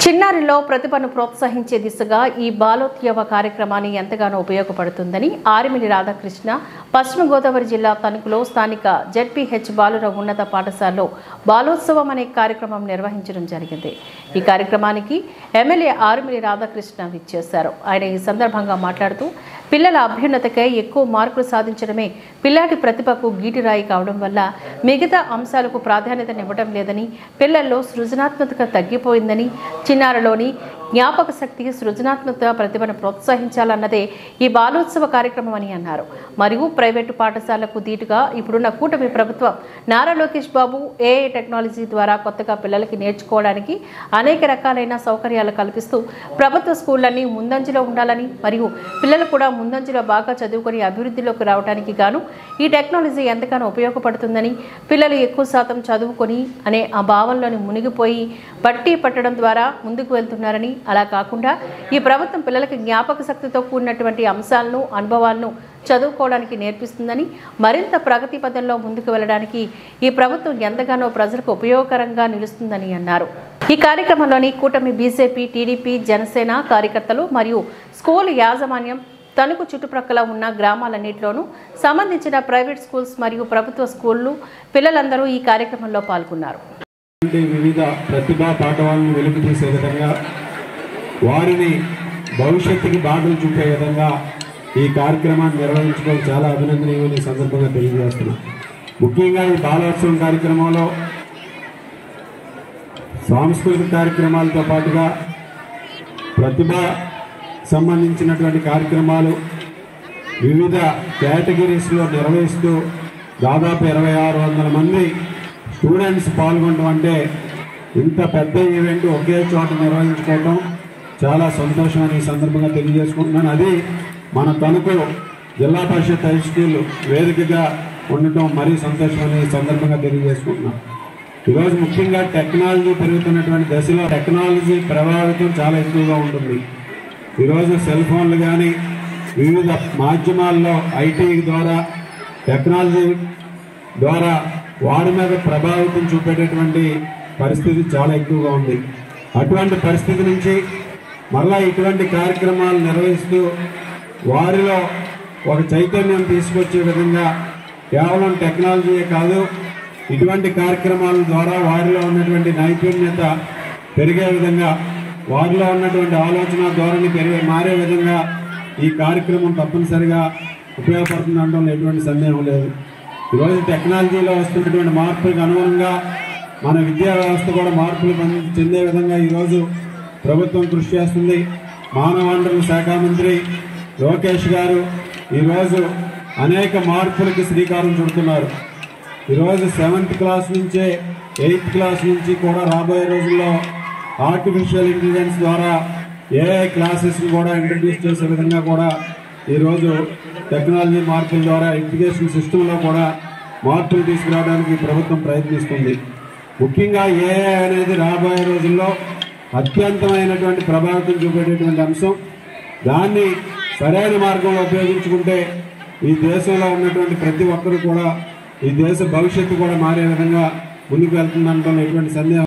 చిన్నారిలో ప్రతిభను ప్రోత్సహించే దిశగా ఈ బాలోత్సవ కార్యక్రమాన్ని ఎంతగానో ఉపయోగపడుతుందని ఆరిమిలి రాధాకృష్ణ పశ్చిమ గోదావరి జిల్లా తణుకులో స్థానిక జెడ్పీహెచ్ బాలుర ఉన్నత పాఠశాలలో బాలోత్సవం అనే కార్యక్రమం నిర్వహించడం జరిగింది। ఈ కార్యక్రమానికి ఎమ్మెల్యే ఆరిమిలి రాధాకృష్ణ విచ్చేశారు। ఆయన ఈ సందర్భంగా మాట్లాడుతూ పిల్లల అభ్యున్నతకై ఎక్కువ మార్కులు సాధించడమే పిల్లాడి ప్రతిభకు గీటిరాయి కావడం వల్ల మిగతా అంశాలకు ప్రాధాన్యతనివ్వడం లేదని, పిల్లల్లో సృజనాత్మకత తగ్గిపోయిందని, చిన్నారులోని జ్ఞాపక శక్తి, సృజనాత్మక ప్రతిభను ప్రోత్సహించాలన్నదే ఈ బాలోత్సవ కార్యక్రమం అని అన్నారు। మరియు ప్రైవేటు పాఠశాలకు దీటుగా ఇప్పుడున్న కూటమి ప్రభుత్వం నారా లోకేష్ బాబు ఏఐ టెక్నాలజీ ద్వారా కొత్తగా పిల్లలకి నేర్చుకోవడానికి అనేక రకాలైన సౌకర్యాలు కల్పిస్తూ ప్రభుత్వ స్కూళ్ళన్నీ ముందంజలో ఉండాలని మరియు పిల్లలు కూడా ముందంజలో బాగా చదువుకొని అభివృద్ధిలోకి రావడానికి గాను ఈ టెక్నాలజీ ఎంతగానో ఉపయోగపడుతుందని, పిల్లలు ఎక్కువ శాతం చదువుకొని అనే ఆ భావంలోని మునిగిపోయి బట్టి పట్టడం ద్వారా ముందుకు వెళ్తున్నారని, అలా కాకుండా ఈ ప్రభుత్వం పిల్లలకి జ్ఞాపక శక్తితో కూడినటువంటి అంశాలను, అనుభవాలను చదువుకోవడానికి నేర్పిస్తుందని, మరింత ప్రగతి పథంలో ముందుకు వెళ్ళడానికి ఈ ప్రభుత్వం ఎంతగానో ప్రజలకు ఉపయోగకరంగా నిలుస్తుందని అన్నారు। ఈ కార్యక్రమంలోని కూటమి బీజేపీ, టీడీపీ, జనసేన కార్యకర్తలు మరియు స్కూల్ యాజమాన్యం, తణుకు చుట్టుప్రక్కల ఉన్న గ్రామాలన్నింటిలోనూ సంబంధించిన ప్రైవేట్ స్కూల్స్ మరియు ప్రభుత్వ స్కూళ్లు పిల్లలందరూ ఈ కార్యక్రమంలో పాల్గొన్నారు। వివిధ ప్రతిభా పాఠవాలను వెలుగు తీసే విధంగా, వారిని భవిష్యత్తుకి బాటలు చూపే విధంగా ఈ కార్యక్రమాన్ని నిర్వహించడం చాలా అభినందనీయమని సందర్భంగా తెలియజేస్తున్నాం। ముఖ్యంగా ఈ బాలోత్సవం కార్యక్రమంలో సాంస్కృతిక కార్యక్రమాలతో పాటుగా ప్రతిభ సంబంధించినటువంటి కార్యక్రమాలు వివిధ కేటగిరీస్లో నిర్వహిస్తూ దాదాపు 2600 మంది స్టూడెంట్స్ పాల్గొనడం అంటే ఇంత పెద్ద ఈవెంట్ ఒకే చోట నిర్వహించుకోవడం చాలా సంతోషమని సందర్భంగా తెలియజేసుకుంటున్నాను। అది మన తణుకు జిల్లా పరిషత్ హై స్కూల్ వేదికగా ఉండటం మరీ సంతోషమని సందర్భంగా తెలియజేసుకుంటున్నాను। ఈరోజు ముఖ్యంగా టెక్నాలజీ పెరుగుతున్నటువంటి దశలో టెక్నాలజీ ప్రభావితం చాలా ఎక్కువగా ఉంటుంది। ఈరోజు సెల్ ఫోన్లు కానీ వివిధ మాధ్యమాల్లో ఐటీ ద్వారా, టెక్నాలజీ ద్వారా వారి మీద ప్రభావితం చూపేటటువంటి పరిస్థితి చాలా ఎక్కువగా ఉంది। అటువంటి పరిస్థితి నుంచి మళ్ళా ఇటువంటి కార్యక్రమాలు నిర్వహిస్తూ వారిలో ఒక చైతన్యం తీసుకొచ్చే విధంగా కేవలం టెక్నాలజీయే కాదు, ఇటువంటి కార్యక్రమాల ద్వారా వారిలో ఉన్నటువంటి నైపుణ్యత పెరిగే విధంగా, వారిలో ఉన్నటువంటి ఆలోచన ధోరణి మారే విధంగా ఈ కార్యక్రమం తప్పనిసరిగా ఉపయోగపడుతుందనడంలో ఎటువంటి సందేహం లేదు। ఈరోజు టెక్నాలజీలో వస్తున్నటువంటి మార్పులకు అనుగుణంగా మన విద్యా వ్యవస్థ కూడా మార్పులు చెందే విధంగా ఈరోజు ప్రభుత్వం కృషి చేస్తుంది। మానవ వనరుల శాఖ మంత్రి లోకేష్ గారు ఈరోజు అనేక మార్పులకి శ్రీకారం చుడుతున్నారు। ఈరోజు 7th క్లాస్ నుంచే 8th క్లాస్ నుంచి కూడా రాబోయే రోజుల్లో ఆర్టిఫిషియల్ ఇంటెలిజెన్స్ ద్వారా ఏఐ క్లాసెస్ని కూడా ఇంట్రడ్యూస్ చేసే విధంగా కూడా ఈరోజు టెక్నాలజీ మార్పుల ద్వారా ఎడ్యుకేషన్ సిస్టంలో కూడా మార్పులు తీసుకురావడానికి ప్రభుత్వం ప్రయత్నిస్తుంది। ముఖ్యంగా ఏఐ అనేది రాబోయే రోజుల్లో అత్యంతమైనటువంటి ప్రభావితం చూపేటటువంటి అంశం। దాన్ని సరైన మార్గంలో ఉపయోగించుకుంటే ఈ దేశంలో ఉన్నటువంటి ప్రతి ఒక్కరు కూడా ఈ దేశ భవిష్యత్తు కూడా మారే విధంగా ముందుకు వెళ్తుందనడంలో ఎటువంటి సందేహం